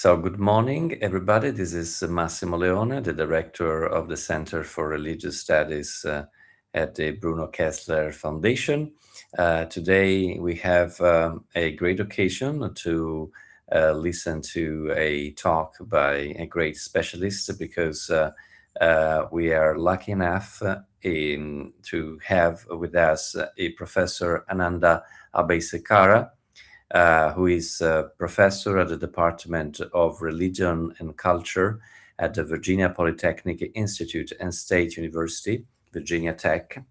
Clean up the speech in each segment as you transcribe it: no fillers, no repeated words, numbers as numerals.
So good morning, everybody. This is Massimo Leone, the director of the Center for Religious Studies at the Bruno Kessler Foundation. Today we have a great occasion to listen to a talk by a great specialist because we are lucky enough to have with us a Professor Ananda Abeysekara, who is a professor at the Department of Religion and Culture at the Virginia Polytechnic Institute and State University, Virginia Tech.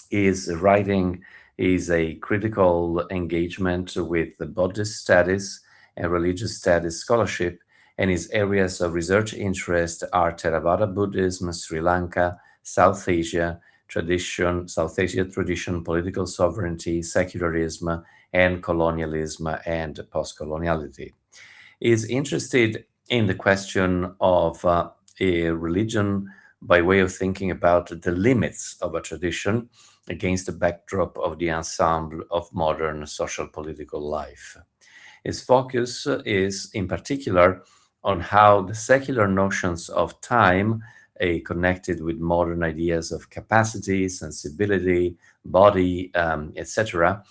His writing is a critical engagement with the Buddhist studies and religious studies scholarship, and his areas of research interest are Theravada Buddhism, Sri Lanka, South Asia tradition, political sovereignty, secularism, and colonialism and post-coloniality. Is interested in the question of a religion by way of thinking about the limits of a tradition against the backdrop of the ensemble of modern social political life. His focus is in particular on how the secular notions of time, connected with modern ideas of capacity, sensibility, body, etc.,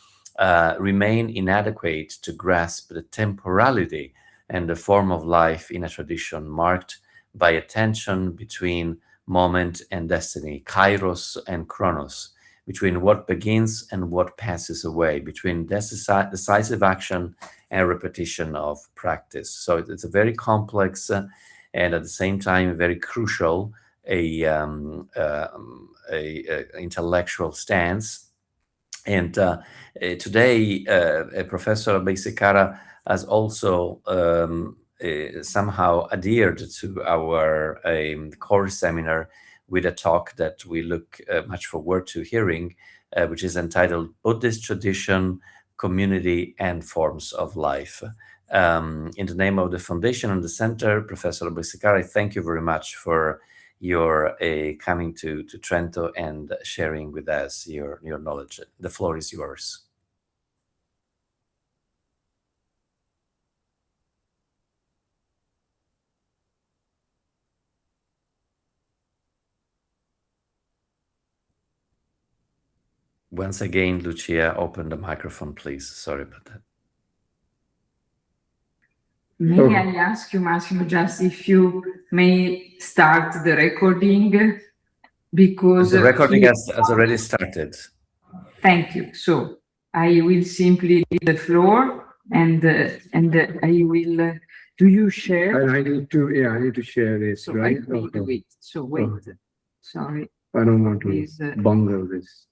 remain inadequate to grasp the temporality and the form of life in a tradition marked by a tension between moment and destiny, kairos and chronos, between what begins and what passes away, between decisive action and repetition of practice. So it's a very complex and at the same time very crucial intellectual stance. And today, Professor Abeysekara has also somehow adhered to our core seminar with a talk that we look much forward to hearing, which is entitled Buddhist Tradition, Community, and Forms of Life. In the name of the Foundation and the Center, Professor Abeysekara, thank you very much for your coming to Trento and sharing with us your knowledge. The floor is yours. Once again, Lucia, open the microphone, please. Sorry about that. May I ask you, Massimo, just if you may start the recording, because the recording has already started. Thank you. So I will simply leave the floor, and I will. Do you share? And I need to share this, So right? wait. So wait. Oh. Sorry. I don't want to bungle this.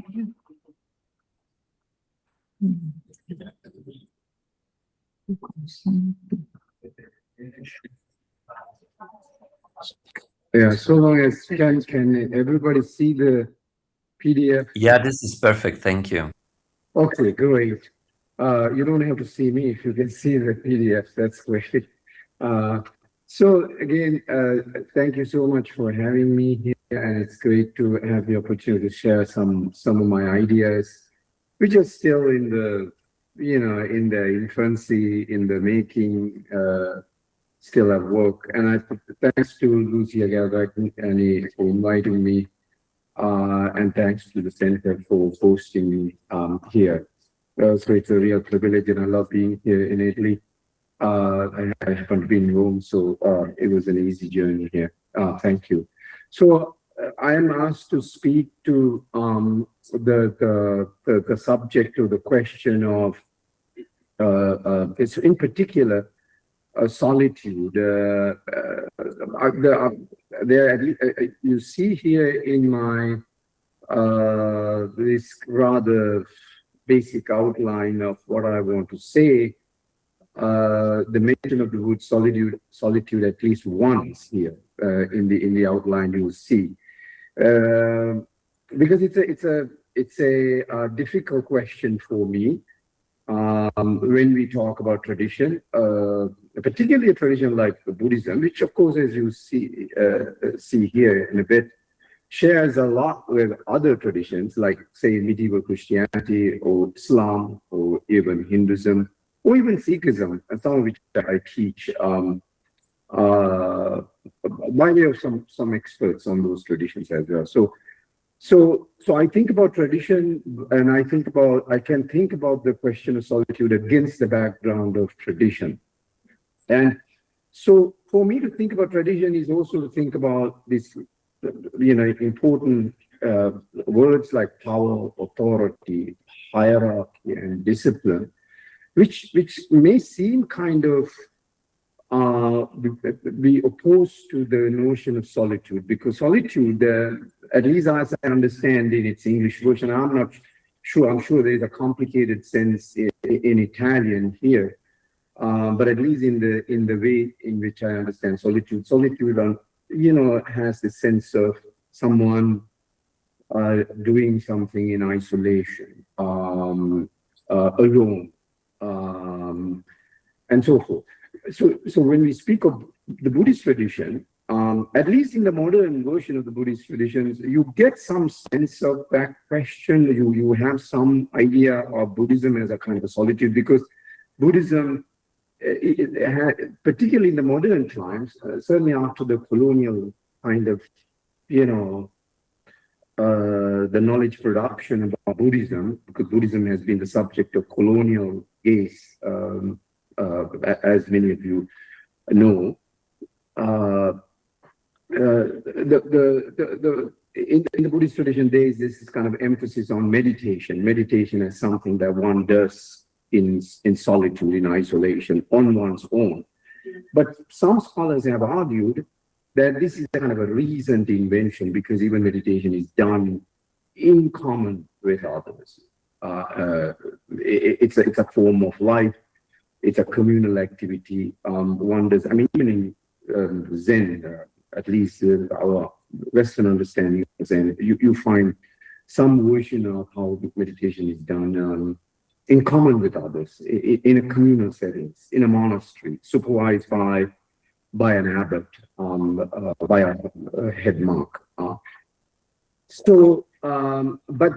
Okay. Yeah, so long as can everybody see the PDF? Yeah, this is perfect. Thank you. Okay, great. You don't have to see me if you can see the PDF. That's great. So again, thank you so much for having me here, and it's great to have the opportunity to share some of my ideas, which are still in the infancy, in the making, still at work. And thanks to Lucia Galvani for inviting me, and thanks to the Center for hosting me here. So it's a real privilege, and I love being here in Italy. I haven't been in Rome, so it was an easy journey here. Thank you. So I am asked to speak to the subject of the question of, it's in particular, solitude. You see here in my this rather basic outline of what I want to say, the mention of the word solitude at least once here in the outline you will see, because it's a difficult question for me when we talk about tradition, particularly a tradition like Buddhism, which of course, as you see here in a bit, shares a lot with other traditions like, say, medieval Christianity or Islam or even Hinduism, or even Sikhism, and some of which I teach, by way of some experts on those traditions as well. So I think about tradition, and I can think about the question of solitude against the background of tradition. And so for me to think about tradition is also to think about this, important words like power, authority, hierarchy, and discipline, which may seem kind of be opposed to the notion of solitude, because solitude, at least as I understand in its English version, I'm not sure, I'm sure there is a complicated sense in Italian here, but at least in the way in which I understand solitude, has the sense of someone doing something in isolation, alone, and so forth. So when we speak of the Buddhist tradition, at least in the modern version of the Buddhist traditions, you get some sense of that question. You have some idea of Buddhism as a kind of a solitude, because Buddhism, particularly in the modern times, certainly after the colonial kind of, the knowledge production about Buddhism, because Buddhism has been the subject of colonial gaze, as many of you know. In the Buddhist tradition, there is this kind of emphasis on meditation as something that one does in solitude, in isolation, on one's own. But some scholars have argued that this is kind of a recent invention, because even meditation is done in common with others. It's a form of life. It's a communal activity. One does, even in Zen, at least our Western understanding of Zen, you find some version of how meditation is done in common with others, in a communal settings, in a monastery, supervised by an abbot, by a head monk. But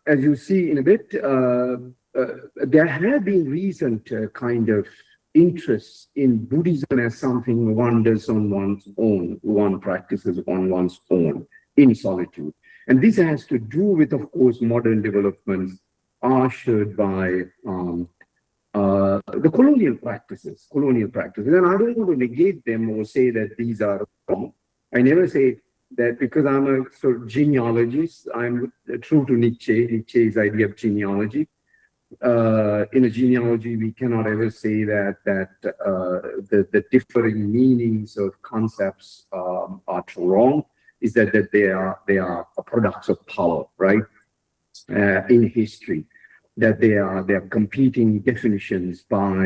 as you see in a bit, there have been recent kind of interests in Buddhism as something one does on one's own, one practices on one's own, in solitude. And this has to do with, of course, modern developments ushered by the colonial practices. And I don't want to negate them or say that these are wrong. I never say that, because I'm a sort of genealogist. I'm true to Nietzsche's idea of genealogy. In a genealogy, we cannot ever say that the differing meanings of concepts are wrong. Is that they are products of power, right? In history, that they are competing definitions by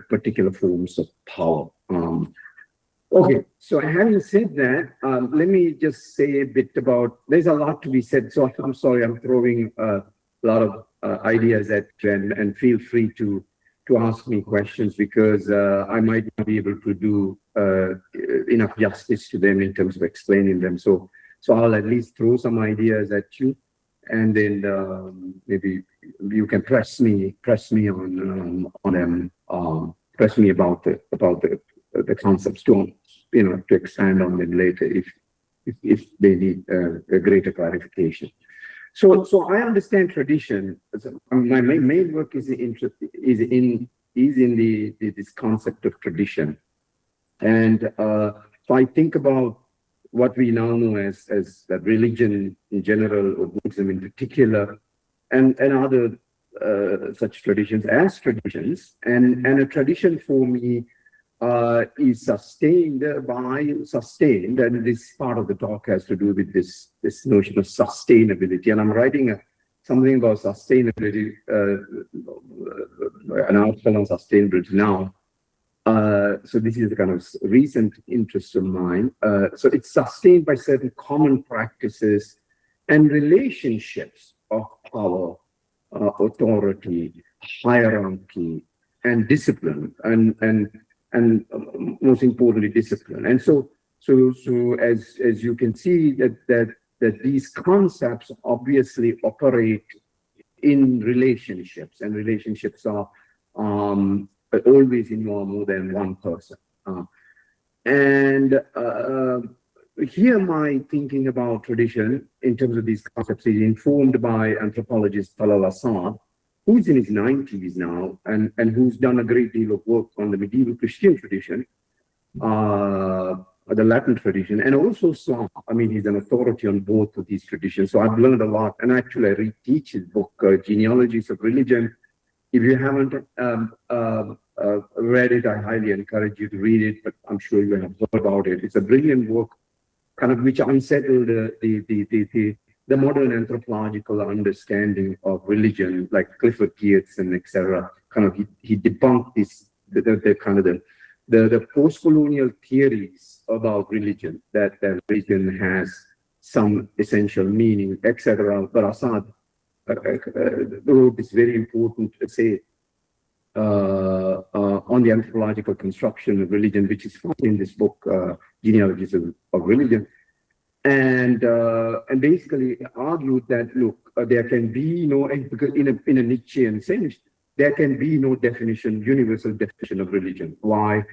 particular forms of power. Okay, so having said that, let me just say a bit about. There's a lot to be said, so I'm sorry, I'm throwing a lot of ideas at you, and feel free to ask me questions, because I might not be able to do enough justice to them in terms of explaining them. So I'll at least throw some ideas at you, and then maybe you can press me on them, press me about the concepts to expand on them later if they need a greater clarification. So I understand tradition. My main work is in this concept of tradition, and so I think about what we now know as that religion in general, or Buddhism in particular, and other such traditions as traditions, and a tradition for me is sustained, and this part of the talk has to do with this notion of sustainability. And I'm writing something about sustainability, an article on sustainability now. So this is a kind of recent interest of mine. So it's sustained by certain common practices and relationships of power, authority, hierarchy, and discipline, and most importantly, discipline. And so as you can see that these concepts obviously operate in relationships, and relationships are always involve more than one person. Here my thinking about tradition in terms of these concepts is informed by anthropologist Talal Assad, who's in his 90s now and who's done a great deal of work on the medieval Christian tradition, the Latin tradition, and also Islam. I mean, he's an authority on both of these traditions. So I've learned a lot. And actually, I reteach his book, Genealogies of Religion. If you haven't read it, I highly encourage you to read it, but I'm sure you have heard about it. It's a brilliant work, kind of which unsettled the modern anthropological understanding of religion, like Clifford Geertz and etc. Kind of he debunked this, the post-colonial theories about religion, that religion has some essential meaning, etc. But Assad wrote this very important essay on the anthropological construction of religion, which is found in this book, Genealogies of Religion, and basically argued that, look, there can be no, because in a Nietzschean sense, there can be no definition, universal definition of religion. Why?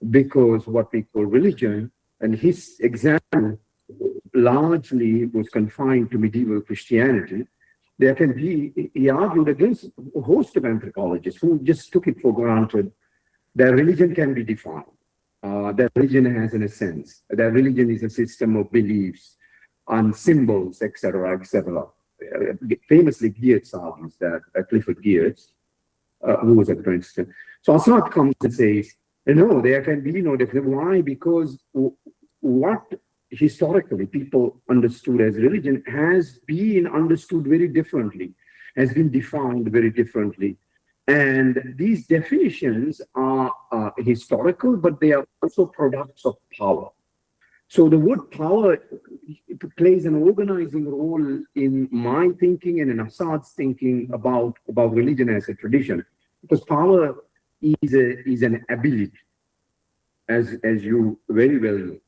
Because what we call religion, and his example largely was confined to medieval Christianity. There can be, he argued against a host of anthropologists who just took it for granted that religion can be defined, that religion has an essence, that religion is a system of beliefs and symbols, etc., etc. Famously, Geertz argues that, Clifford Geertz, who was at Princeton. So Assad comes and says, no, there can be no definition. Why? Because what historically people understood as religion has been understood very differently, has been defined very differently. And these definitions are historical, but they are also products of power. So the word power plays an organizing role in my thinking and in Assad's thinking about religion as a tradition, because power is an ability, as you very well know.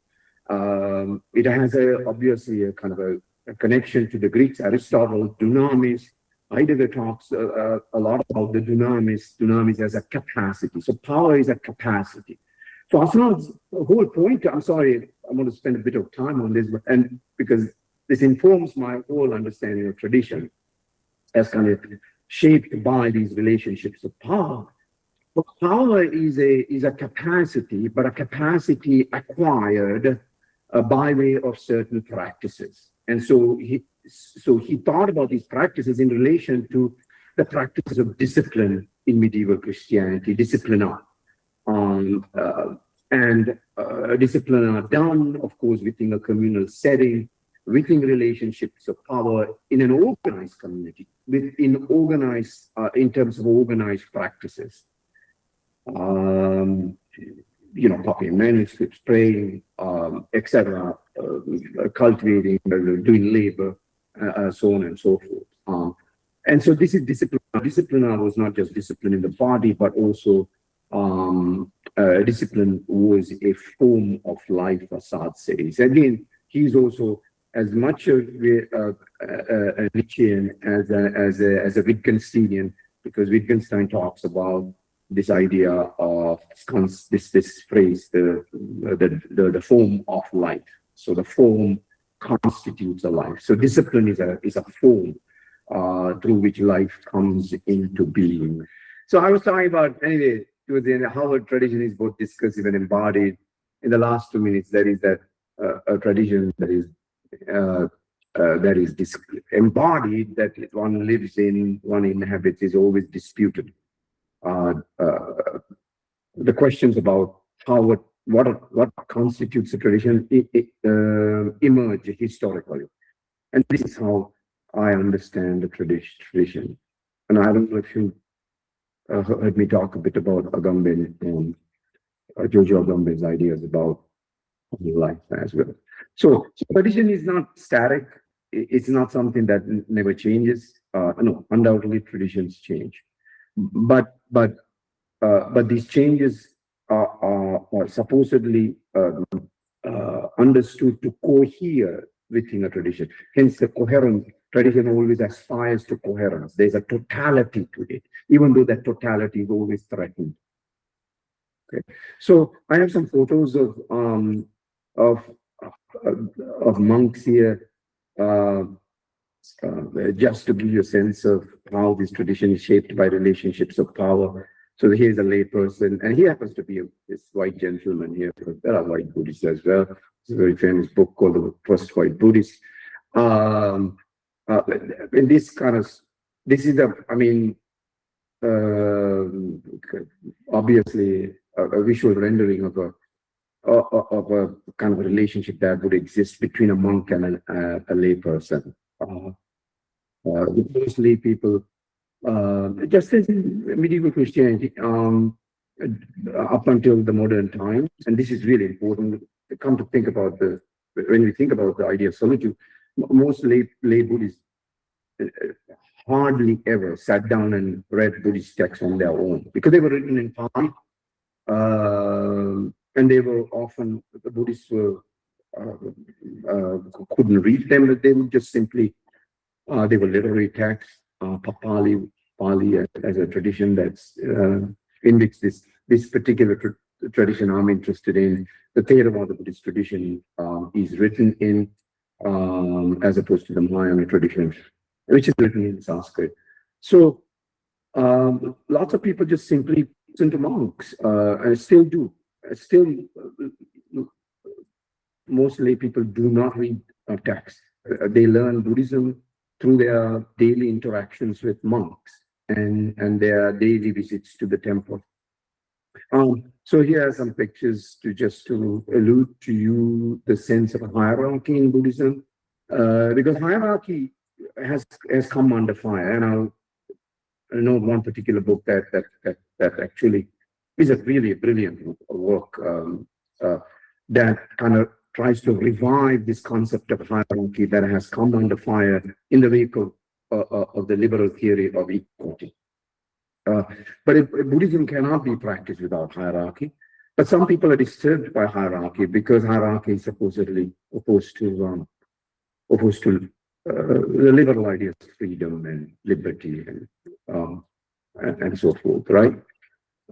It has obviously a kind of a connection to the Greeks. Aristotle, dunamis. Heidegger talks a lot about the dunamis as a capacity. So power is a capacity. So Assad's whole point, I'm sorry, I'm going to spend a bit of time on this, and because this informs my whole understanding of tradition as kind of shaped by these relationships of power. But power is a capacity, but a capacity acquired by way of certain practices. And so he thought about these practices in relation to the practices of discipline in medieval Christianity, disciplina. Discipline are done, of course, within a communal setting, within relationships of power in an organized community, in terms of organized practices. Copying manuscripts, praying, etc., cultivating, doing labor, so on and so forth. And so this is discipline. Discipline was not just discipline in the body, but also discipline was a form of life, Assad says. Again, he's also as much a Nietzschean as a Wittgensteinian, because Wittgenstein talks about this idea of this phrase, the form of life. So the form constitutes a life. So discipline is a form through which life comes into being. So I was talking about, anyway, how a tradition is both discursive and embodied. In the last 2 minutes, there is that a tradition that is embodied, that one lives in, one inhabits, is always disputed. The questions about what constitutes a tradition emerge historically, and this is how I understand the tradition. And I don't know if you heard me talk a bit about Agamben and Jojo Agamben's ideas about life as well. So tradition is not static. It's not something that never changes. No, undoubtedly traditions change, but these changes are supposedly understood to cohere within a tradition. Hence, the coherent tradition always aspires to coherence. There's a totality to it, even though that totality is always threatened. Okay, so I have some photos of monks here, just to give you a sense of how this tradition is shaped by relationships of power. So here's a layperson, and he happens to be this white gentleman here. There are white Buddhists as well. It's a very famous book called The First White Buddhist. In this kind of, this is obviously a visual rendering of a kind of a relationship that would exist between a monk and a layperson. Those lay people, just as in medieval Christianity, up until the modern times, and this is really important to come to think about when we think about the idea of solitude, most lay Buddhists hardly ever sat down and read Buddhist texts on their own, because they were written in Pali, and they were often, the Buddhists were couldn't read them, but they would just simply, they were literary texts, Pali as a tradition that's in which this particular tradition I'm interested in, the Theravada Buddhist tradition, is written in, as opposed to the Mahayana tradition, which is written in Sanskrit. So lots of people just simply listen to monks, and still do. Still, most lay people do not read texts. They learn Buddhism through their daily interactions with monks and their daily visits to the temple. So here are some pictures to allude to you the sense of a hierarchy in Buddhism, because hierarchy has come under fire. And I know one particular book that actually is a really brilliant work that kind of tries to revive this concept of hierarchy that has come under fire in the wake of the liberal theory of equality. But Buddhism cannot be practiced without hierarchy. But some people are disturbed by hierarchy because hierarchy is supposedly opposed to the liberal ideas of freedom and liberty and so forth, right?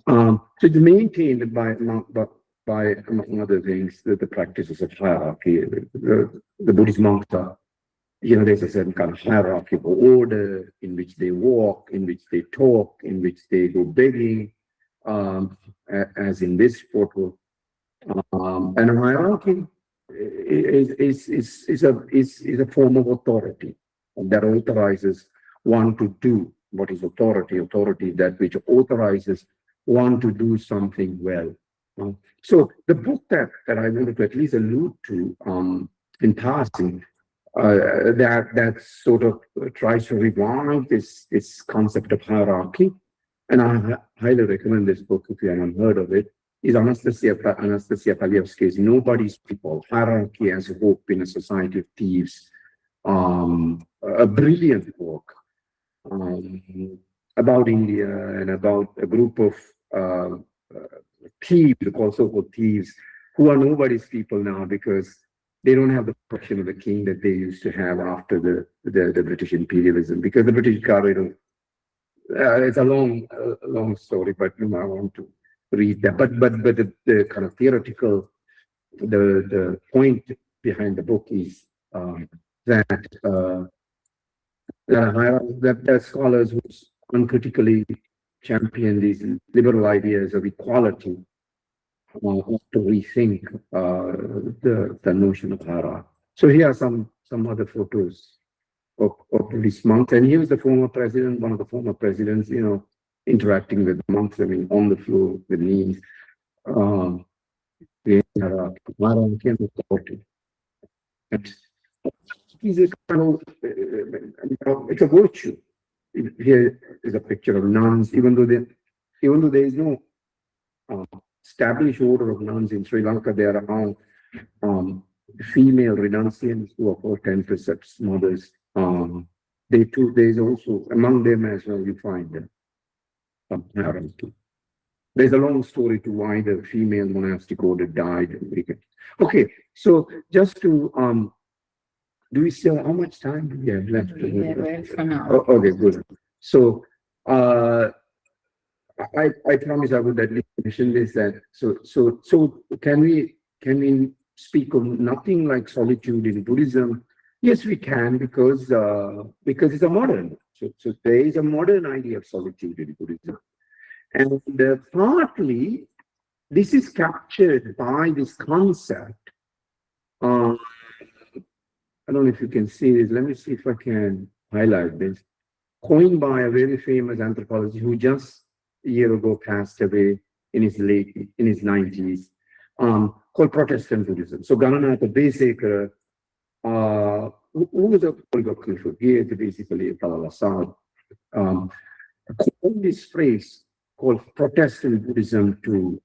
So it's maintained by among other things, the practices of hierarchy. The Buddhist monks are, there's a certain kind of hierarchy of order in which they walk, in which they talk, in which they go begging, as in this photo. And a hierarchy is a form of authority that authorizes one to do what is authority. Authority is that which authorizes one to do something well. So the book that I wanted to at least allude to in passing, that sort of tries to revive this concept of hierarchy, and I highly recommend this book if you haven't heard of it, is Anastasia Palievsky's Nobody's People, Hierarchy as Hope in a Society of Thieves. A brilliant book about India and about a group of thieves, so-called thieves, who are nobody's people now because they don't have the protection of the king that they used to have after the British imperialism, because the British got rid of. It's a long story, but I want to read that. But the kind of theoretical, the point behind the book is that scholars who uncritically champion these liberal ideas of equality have to rethink the notion of hierarchy. So here are some other photos of Buddhist monks, and here's the former president, one of the former presidents, interacting with monks. I mean, on the floor with knees. It's a virtue. Here is a picture of nuns, even though there is no established order of nuns in Sri Lanka. There are now female renunciants who are called 10 precepts mothers. There's also among them as well, you find some hierarchy. There's a long story to why the female monastic order died. Okay, so just to do we still, how much time do we have left? For now. Oh, okay, good. So, I promise I would at least mention this, that so can we speak of nothing like solitude in Buddhism? Yes, we can, because it's a modern. So there is a modern idea of solitude in Buddhism, and partly this is captured by this concept. I don't know if you can see this. Let me see if I can highlight this. Coined by a very famous anthropologist who just a year ago passed away in his 90s, called Protestant Buddhism. So Ananda Abeysekara, who was a polyglot for years, basically a Palasad, coined this phrase called Protestant Buddhism to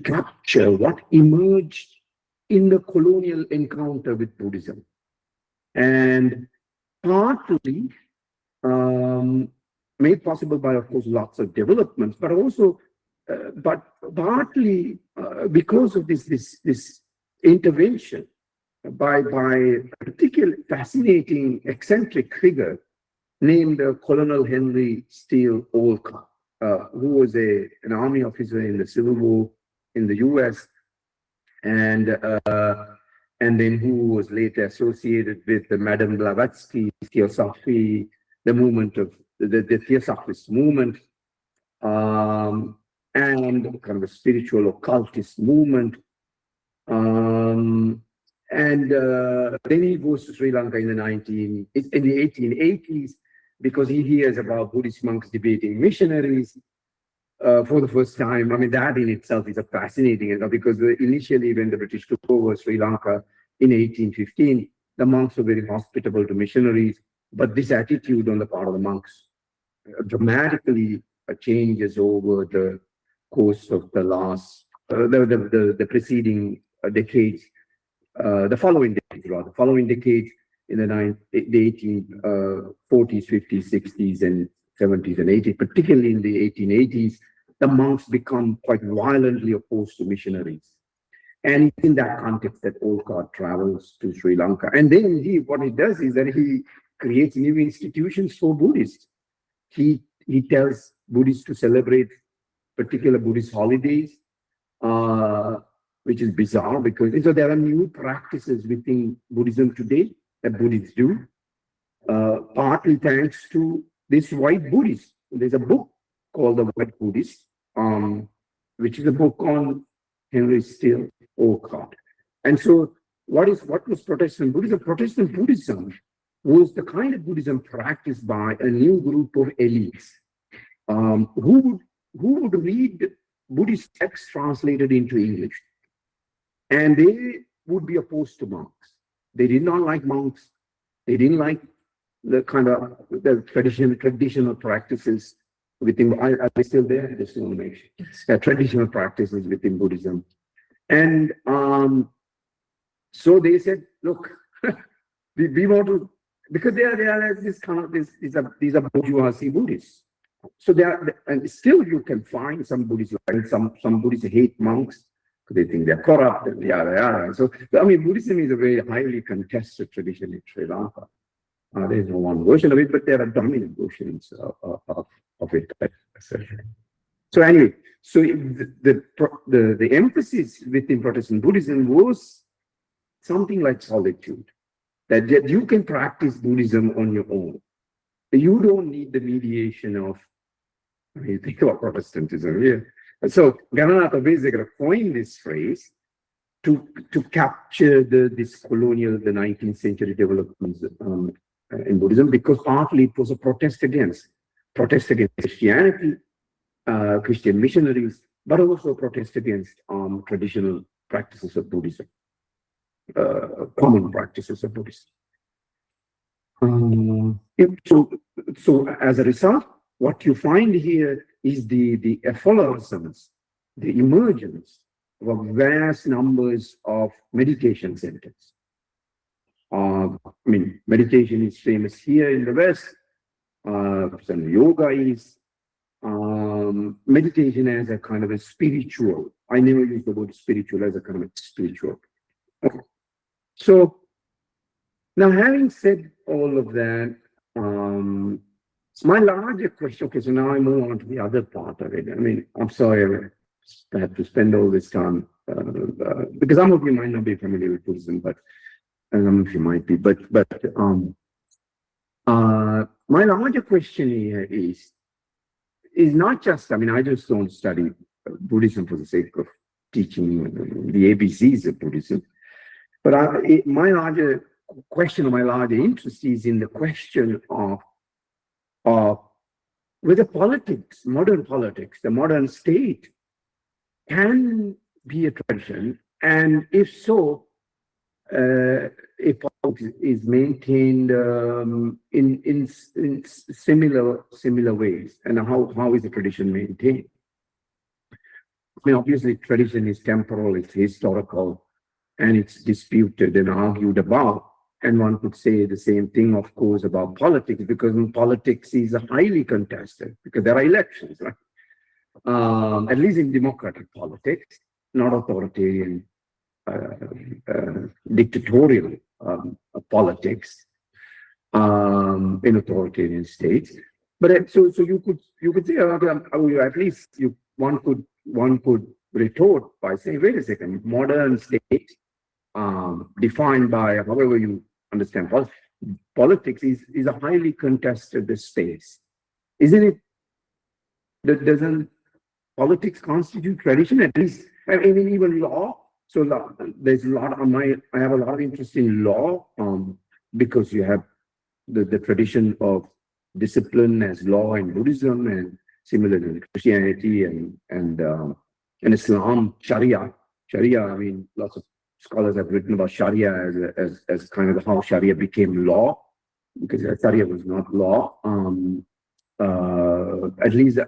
capture what emerged in the colonial encounter with Buddhism, and partly made possible by, of course, lots of developments, but also, but partly because of this intervention by a particularly fascinating, eccentric figure named Colonel Henry Steele Olcott, who was an army officer in the Civil War in the U.S. and then who was later associated with the Madame Blavatsky Theosophy, the movement of the Theosophist movement, and kind of a spiritual occultist movement. And then he goes to Sri Lanka in the 1880s, because he hears about Buddhist monks debating missionaries for the first time. I mean, that in itself is a fascinating, because initially when the British took over Sri Lanka in 1815, the monks were very hospitable to missionaries, but this attitude on the part of the monks dramatically changes over the course of the last, the preceding decades, the following decades in the 1840s, 50s, 60s, and 70s and 80s, particularly in the 1880s, the monks become quite violently opposed to missionaries. And in that context that Olcott travels to Sri Lanka. And then what he does is that he creates new institutions for Buddhists. He tells Buddhists to celebrate particular Buddhist holidays, which is bizarre, because so there are new practices within Buddhism today that Buddhists do, partly thanks to this white Buddhist. There's a book called The White Buddhist, which is a book on Henry Steele Olcott. And so what was Protestant Buddhism? Protestant Buddhism was the kind of Buddhism practiced by a new group of elites who would read Buddhist texts translated into English. And they would be opposed to monks. They did not like monks. They didn't like the kind of the traditional practices within. Are they still there? I just want to make sure. Traditional practices within Buddhism. And so they said, look, we want to, because they are this kind of these are bourgeoisie Buddhists. So and still you can find some Buddhists, like some Buddhists hate monks because they think they're corrupt and yada yada. So I mean, Buddhism is a very highly contested tradition in Sri Lanka. There's no one version of it, but there are dominant versions of it. So anyway, so the emphasis within Protestant Buddhism was something like solitude, that you can practice Buddhism on your own. You don't need the mediation of, I mean, think about Protestantism here. So Ananda Abeysekara coined this phrase to capture this colonial, the 19th century developments in Buddhism, because partly it was a protest against Christianity, Christian missionaries, but also a protest against traditional practices of Buddhism, common practices of Buddhism. So as a result, what you find here is the efflorescence, the emergence of vast numbers of meditation centers. I mean, meditation is famous here in the West. Some yoga is. Meditation as a kind of a spiritual. I never use the word spiritual as a kind of a spiritual. Okay. So Now, having said all of that, my larger question, okay, so now I move on to the other part of it. I mean, I'm sorry I had to spend all this time, because some of you might not be familiar with Buddhism, but some of you might be, but my larger question here is not just, I mean, I just don't study Buddhism for the sake of teaching the ABCs of Buddhism, but my larger question, or my larger interest is in the question of whether politics, modern politics, the modern state can be a tradition, and if so, if politics is maintained in similar ways, and how is the tradition maintained? I mean, obviously, tradition is temporal, it's historical, and it's disputed and argued about. And one could say the same thing, of course, about politics, because politics is highly contested, because there are elections, right? At least in democratic politics, not authoritarian, dictatorial politics in authoritarian states. But so you could say, at least one could retort by saying, wait a second, modern state defined by however you understand politics is a highly contested space, isn't it? Doesn't politics constitute tradition? At least, I mean, even law. So there's a lot of I have a lot of interest in law, because you have the tradition of discipline as law in Buddhism, and similarly in Christianity and Islam, Sharia. I mean, lots of scholars have written about Sharia as kind of how Sharia became law, because Sharia was not law, at least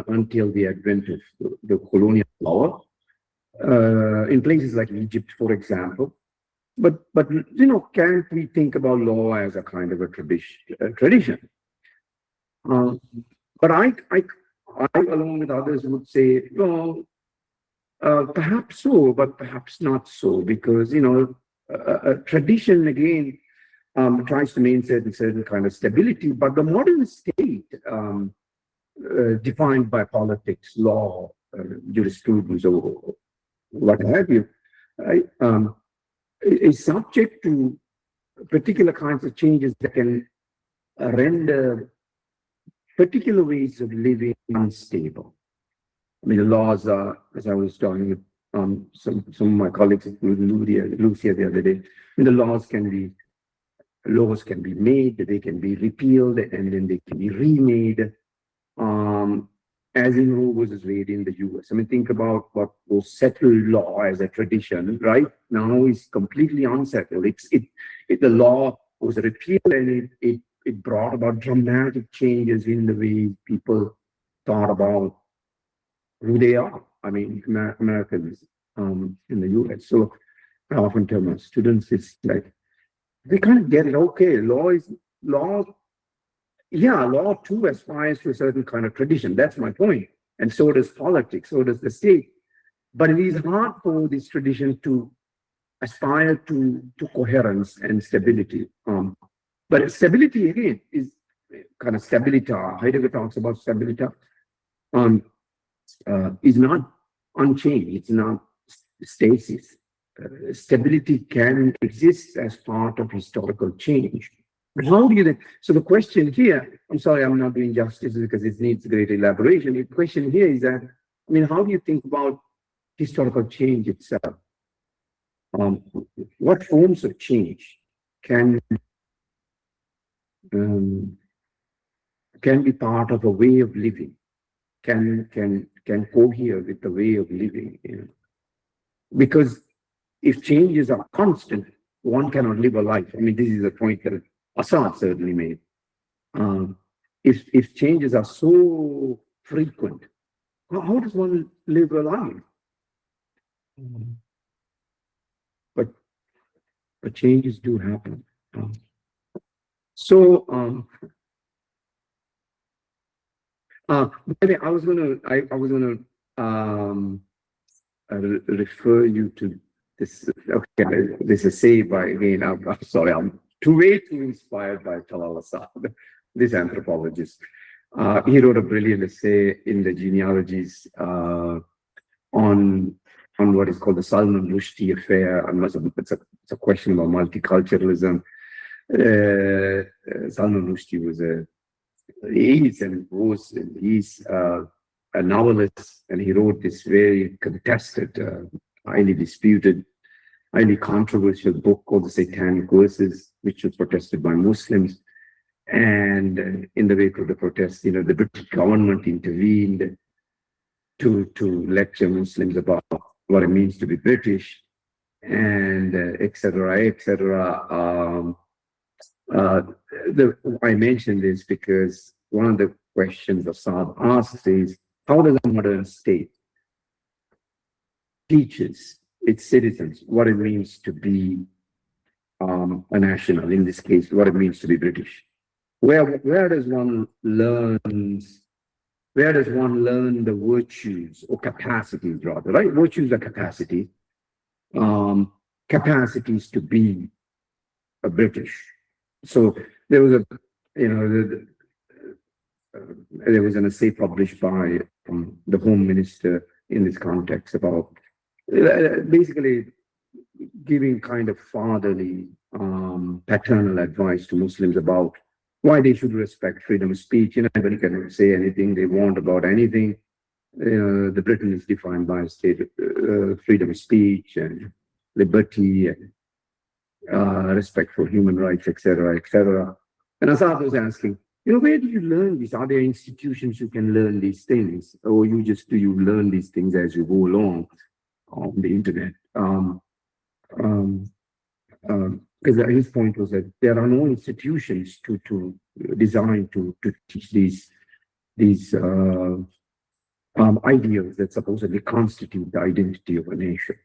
until the advent of the colonial power in places like Egypt, for example. But can't we think about law as a kind of a tradition? But I, along with others, would say, well, perhaps so, but perhaps not so, because a tradition again tries to maintain certain kind of stability, but the modern state, defined by politics, law, jurisprudence, or what have you, is subject to particular kinds of changes that can render particular ways of living unstable. I mean, the laws are, as I was talking with some of my colleagues, Lucia the other day, the laws can be made, they can be repealed, and then they can be remade, as in Roe versus Wade in the US. I mean, think about what was settled law as a tradition, right? Now is completely unsettled. The law was repealed, and it brought about dramatic changes in the way people thought about who they are. I mean, Americans in the US. So I often tell my students, it's like, they kind of get it. Okay, law. Yeah, law too aspires to a certain kind of tradition. That's my point. And so does politics, so does the state. But it is hard for this tradition to aspire to coherence and stability. But stability, again, is kind of stabilita. Heidegger talks about stabilita. Is not unchanged. It's not stasis. Stability can exist as part of historical change. But how do you then? So the question here, I'm sorry, I'm not doing justice because it needs great elaboration. The question here is that, I mean, how do you think about historical change itself? What forms of change can be part of a way of living? Can cohere with the way of living? Because if changes are constant, one cannot live a life. I mean, this is a point that Assad certainly made. If changes are so frequent, how does one live a life? But changes do happen. Maybe I was gonna refer you to this. Okay, this is saved by again. I'm sorry. way too inspired by Talal Asad, this anthropologist. He wrote a brilliant essay in the genealogies on what is called the Salman Rushdie affair. It's a question about multiculturalism. Salman Rushdie he's a novelist, and he wrote this very contested, highly disputed, highly controversial book called The Satanic Verses, which was protested by Muslims. And in the wake of the protests, the British government intervened to lecture Muslims about what it means to be British, and etc., etc. I mentioned this because one of the questions Assad asks is, how does a modern state teaches its citizens what it means to be a national, in this case, what it means to be British? Where does one learn the virtues or capacities, rather, right? Virtues are capacities. Capacities to be a British. So there was there was an essay published by the Home Minister in this context about basically giving kind of fatherly, paternal advice to Muslims about why they should respect freedom of speech. Anybody can say anything they want about anything. The Britain is defined by a state of freedom of speech and liberty and respect for human rights, etc., etc. And Assad was asking, where do you learn this? Are there institutions you can learn these things, or do you learn these things as you go along on the internet? Because his point was that there are no institutions designed to teach these ideals that supposedly constitute the identity of a nation.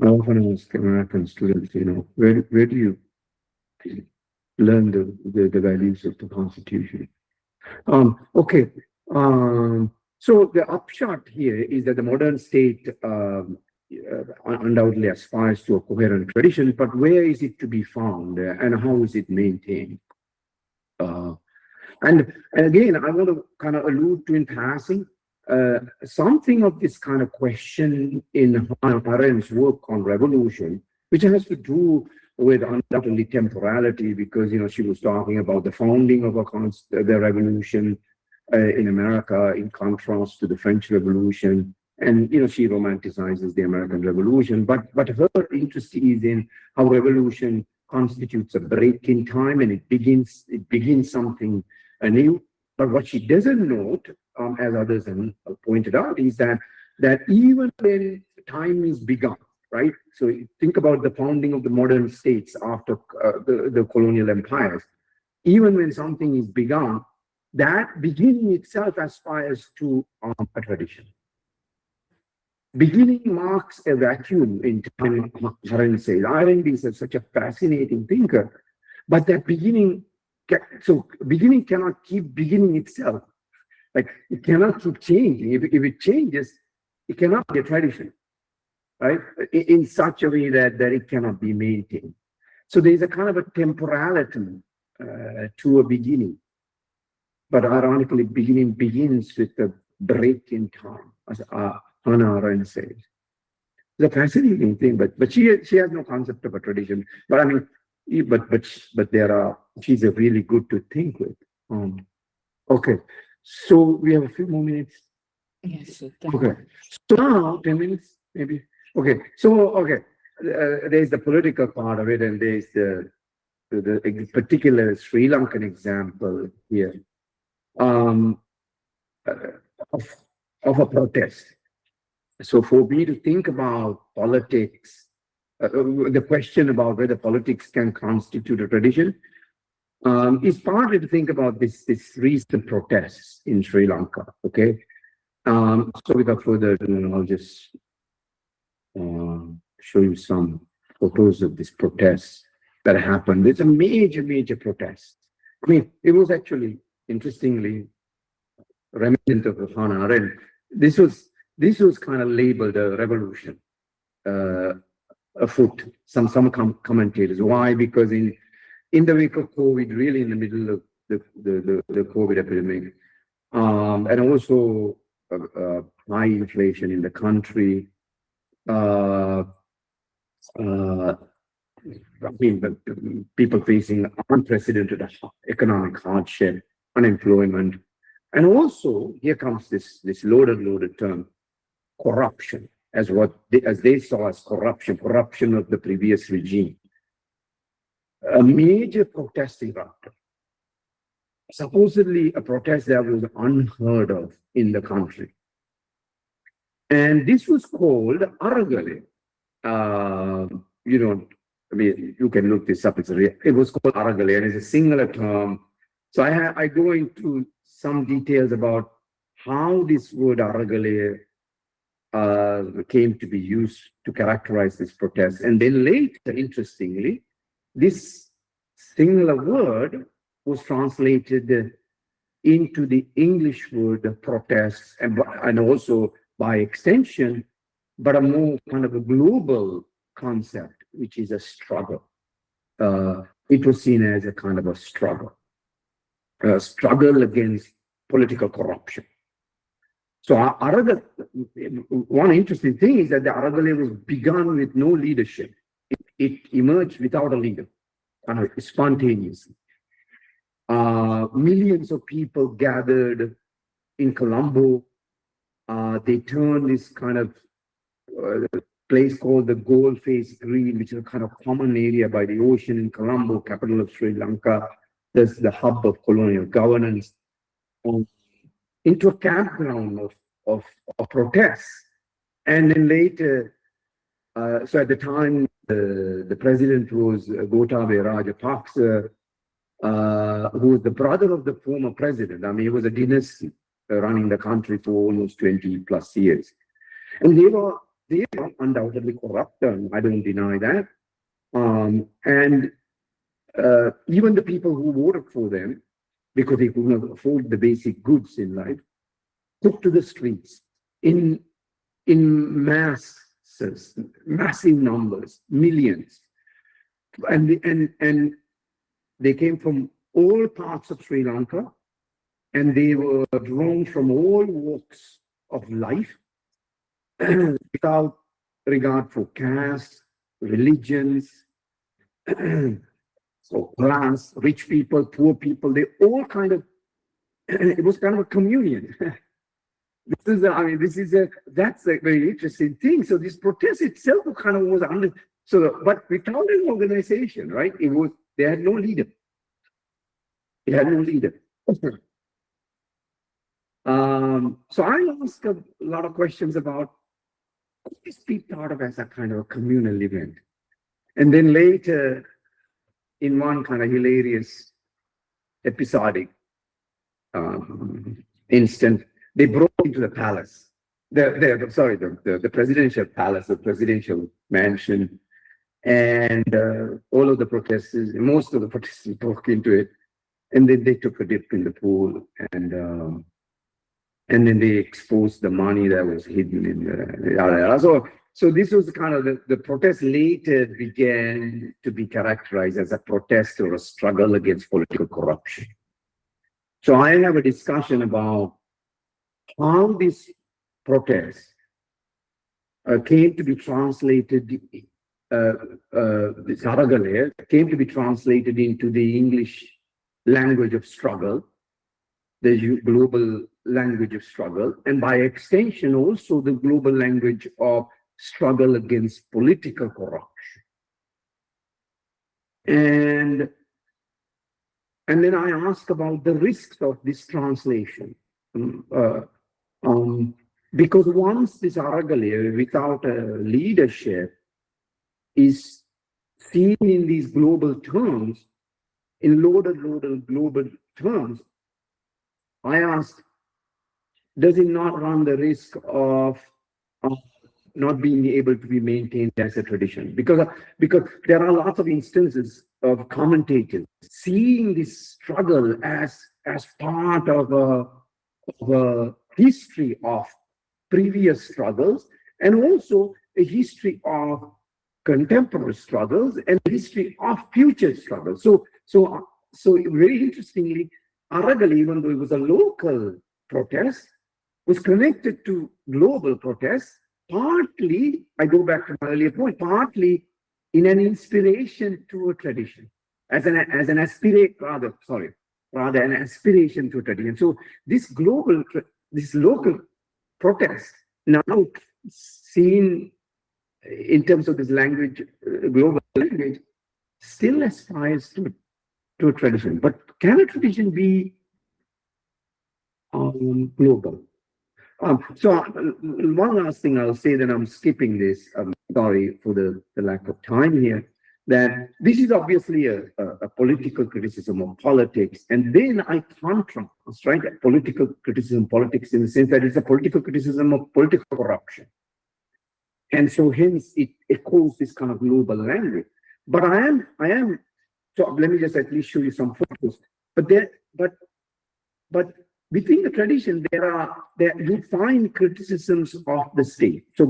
I often ask American students, where do you learn the values of the Constitution? Okay. So the upshot here is that the modern state undoubtedly aspires to a coherent tradition, but where is it to be found and how is it maintained? And again, I want to kind of allude to in passing something of this kind of question in Hannah Arendt's work on revolution, which has to do with undoubtedly temporality, because she was talking about the founding of the revolution in America in contrast to the French Revolution, and she romanticizes the American Revolution. But her interest is in how revolution constitutes a break in time, and it begins something anew. But what she doesn't note, as others have pointed out, is that even when time is begun, right? So think about the founding of the modern states after the colonial empires. Even when something is begun, that beginning itself aspires to a tradition. Beginning marks a vacuum in time, Arendt says. Arendt is such a fascinating thinker, but that beginning cannot keep beginning itself. Like, it cannot keep changing. If it changes, it cannot be a tradition, right? In such a way that it cannot be maintained. So there's a kind of a temporality to a beginning. But ironically, beginning begins with a break in time, as Hannah Arendt says. It's a fascinating thing, but she has no concept of a tradition. But I mean, she's a really good to think with. Okay, so we have a few more minutes. Yes. Okay, so now 10 minutes maybe. Okay, so there's the political part of it, and there's the particular Sri Lankan example here of a protest. So for me to think about politics, the question about whether politics can constitute a tradition, is partly to think about this recent protests in Sri Lanka. Okay, so without further ado, I'll just show you some photos of this protest that happened. It's a major protest. I mean, it was actually, interestingly, reminiscent of Hannah Arendt. This was kind of labeled a revolution. afoot. Some commentators. Why? Because in the wake of COVID, really in the middle of the COVID epidemic, and also high inflation in the country. I mean, people facing unprecedented economic hardship, unemployment, and also here comes this loaded term, corruption, as they saw as corruption of the previous regime. A major protest erupted. Supposedly a protest that was unheard of in the country. And this was called Aragalaya. I mean, you can look this up. It was called Aragalaya, and it's a singular term. So I go into some details about how this word Aragalaya came to be used to characterize this protest. And then later, interestingly, this singular word was translated into the English word protest, and also by extension, but a more kind of a global concept, which is a struggle. It was seen as a kind of a struggle against political corruption. So one interesting thing is that the Aragalaya was begun with no leadership. It emerged without a leader, kind of spontaneously. Millions of people gathered in Colombo. They turned this kind of place called the Gold Face Green, which is a kind of common area by the ocean in Colombo, capital of Sri Lanka. That's the hub of colonial governance, into a campground of protests. And then later, so at the time, the president was Gotabaya Rajapaksa, who was the brother of the former president. I mean, he was a dynasty running the country for almost 20 plus years. And they were undoubtedly corrupt, and I don't deny that. And even the people who voted for them, because they could not afford the basic goods in life, took to the streets in massive numbers, millions. And they came from all parts of Sri Lanka, and they were drawn from all walks of life, without regard for caste, religions, so class, rich people, poor people. They all kind of, it was kind of a communion. That's a very interesting thing. So this protest itself kind of was under, but without an organization, right? They had no leader. It had no leader. So I asked a lot of questions about, could this be thought of as a kind of a communal event? And then later, in one kind of hilarious episodic instant, they broke into the palace, the presidential palace, the presidential mansion, and all of the protesters, most of the protesters broke into it, and then they took a dip in the pool, and then they exposed the money that was hidden in the. So this was kind of the protest later began to be characterized as a protest or a struggle against political corruption. So I have a discussion about how this protest came to be translated, this Aragalaya came to be translated into the English language of struggle, the global language of struggle, and by extension also the global language of struggle against political corruption. And then I ask about the risks of this translation. Because once this Aragalaya, without a leadership, is seen in these global terms, in loaded global terms, I ask, does it not run the risk of not being able to be maintained as a tradition? Because there are lots of instances of commentators seeing this struggle as part of a history of previous struggles, and also a history of contemporary struggles and history of future struggles. So very interestingly, Aragalaya, even though it was a local protest, was connected to global protests, partly, I go back to my earlier point, partly in an inspiration to a tradition, as an aspiration, rather an aspiration to a tradition. So this local protest, now seen in terms of this language, global language, still aspires to a tradition. But can a tradition be global? One last thing I'll say, then I'm skipping this. I'm sorry for the lack of time here. That this is obviously a political criticism of politics, and then I contrast, right, political criticism, politics, in the sense that it's a political criticism of political corruption, and so hence it echoes this kind of global language. But I am. So let me just at least show you some photos. But within the tradition, you find criticisms of the state. So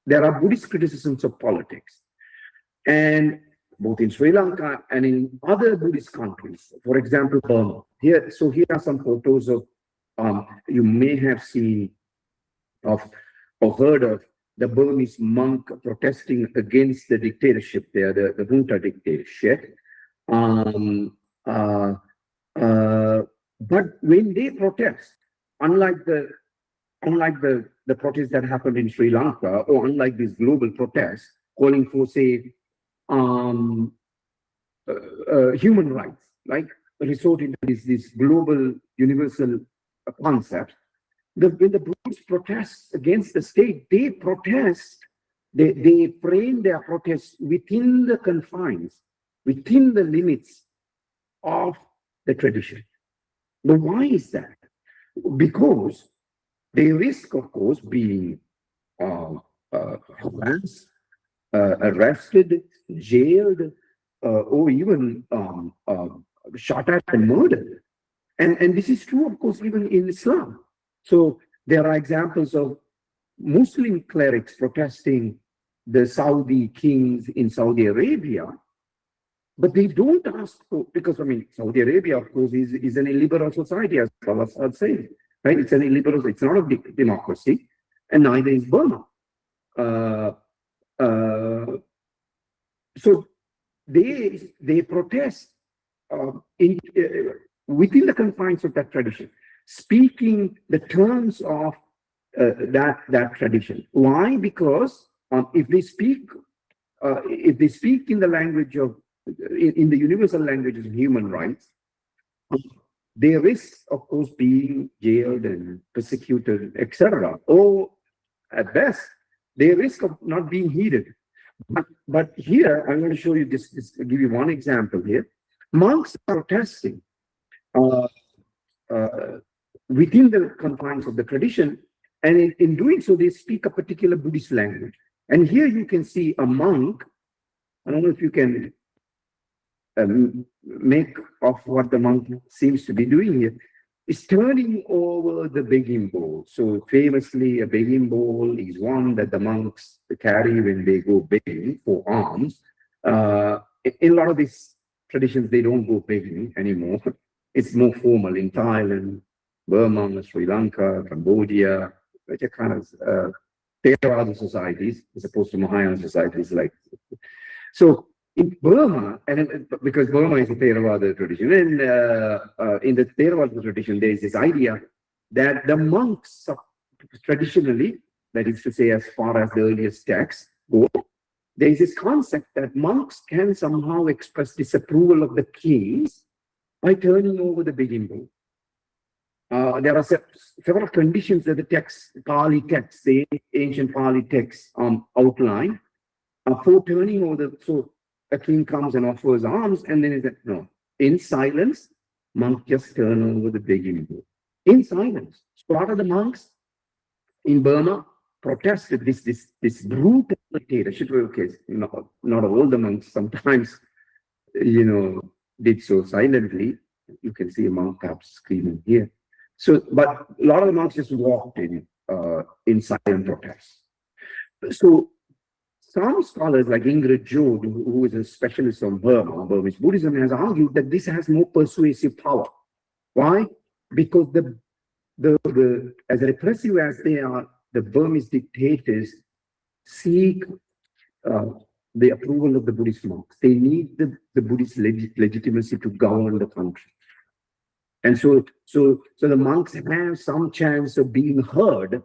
there are Buddhist criticisms of politics, and both in Sri Lanka and in other Buddhist countries. For example, Burma. Here are some photos of you may have seen or heard of the Burmese monk protesting against the dictatorship there, the junta dictatorship. But when they protest, unlike the protests that happened in Sri Lanka, or unlike these global protests calling for, say, human rights, like resorting to this global universal concept, when the Buddhists protest against the state, they protest, they frame their protests within the confines, within the limits of the tradition. But why is that? Because they risk, of course, being harassed, arrested, jailed, or even shot at and murdered. And this is true, of course, even in Islam. So there are examples of Muslim clerics protesting the Saudi kings in Saudi Arabia, but they don't ask for, because Saudi Arabia, of course, is an illiberal society, as I'd say, right? It's an illiberal, it's not a democracy, and neither is Burma. So they protest within the confines of that tradition, speaking the terms of that tradition. Why? Because if they speak in the language of in the universal languages of human rights, they risk, of course, being jailed and persecuted, etc. Or at best, they risk of not being heeded. But here, I'm going to show you this, give you one example here. Monks are protesting within the confines of the tradition, and in doing so, they speak a particular Buddhist language. And here you can see a monk. I don't know if you can make of what the monk seems to be doing here, is turning over the begging bowl. So famously, a begging bowl is one that the monks carry when they go begging for alms. In a lot of these traditions, they don't go begging anymore. It's more formal in Thailand, Burma, Sri Lanka, Cambodia, which are kind of Theravada societies, as opposed to Mahayana societies like. So in Burma, and because Burma is a Theravada tradition, and in the Theravada tradition, there is this idea that the monks traditionally, that is to say, as far as the earliest texts go, there is this concept that monks can somehow express disapproval of the kings by turning over the begging bowl. There are several conditions that the text, Pali texts, the ancient Pali texts outline for turning over so a king comes and offers alms, and then no, in silence, monks just turn over the begging bowl. In silence. So a lot of the monks in Burma protested this brutal dictatorship. Okay, not all the monks, sometimes, did so silently. You can see a monk perhaps screaming here. So, but a lot of the monks just walked in silent protest. So some scholars like Ingrid Jode, who is a specialist on Burmese Buddhism, has argued that this has more persuasive power. Why? Because as repressive as they are, the Burmese dictators seek the approval of the Buddhist monks. They need the Buddhist legitimacy to govern the country. And so the monks have some chance of being heard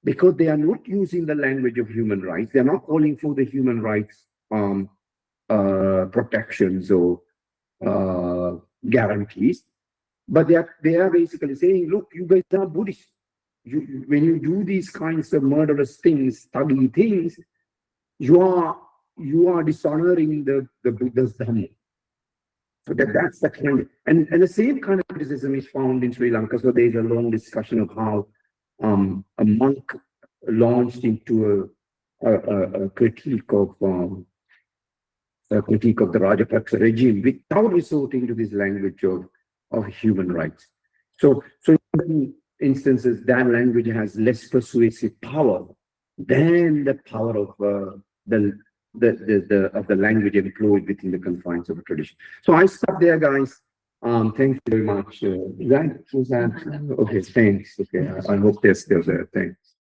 because they are not using the language of human rights. They're not calling for the human rights protections or guarantees, but they are basically saying, look, you guys are Buddhists. When you do these kinds of murderous things, thuggy things, you are dishonoring the Buddha's Dhamma. So that's the kind, and the same kind of criticism is found in Sri Lanka. So there's a long discussion of how a monk launched into a critique of the Rajapaksa regime without resorting to this language of human rights. So in instances, that language has less persuasive power than the power of the language employed within the confines of a tradition. So I stop there, guys. Thank you very much. Was that okay? Thanks. Okay, I hope they're still there. Thanks.